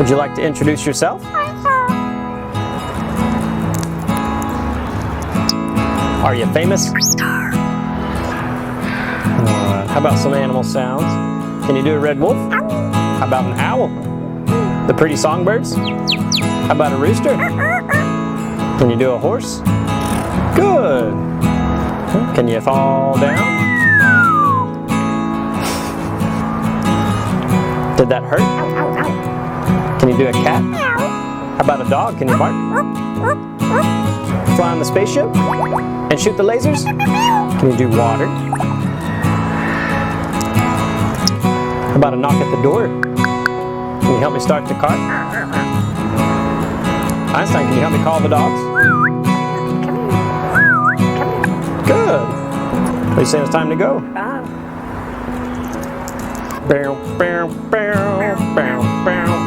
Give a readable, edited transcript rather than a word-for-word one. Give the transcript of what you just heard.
Would you like to introduce yourself? Are you famous? How about some animal sounds? Can you do a red wolf? How about an owl? The pretty songbirds? How about a rooster? Can you do a horse? Good! Can you fall down? Did that hurt? Can you do a cat? How about a dog? Can you bark? Fly on the spaceship? And shoot the lasers? Can you do water? How about a knock at the door? Can you help me start the car? Einstein, can you help me call the dogs? Good. What are you saying it's time to go? Bow, bow, bow, bow, bow.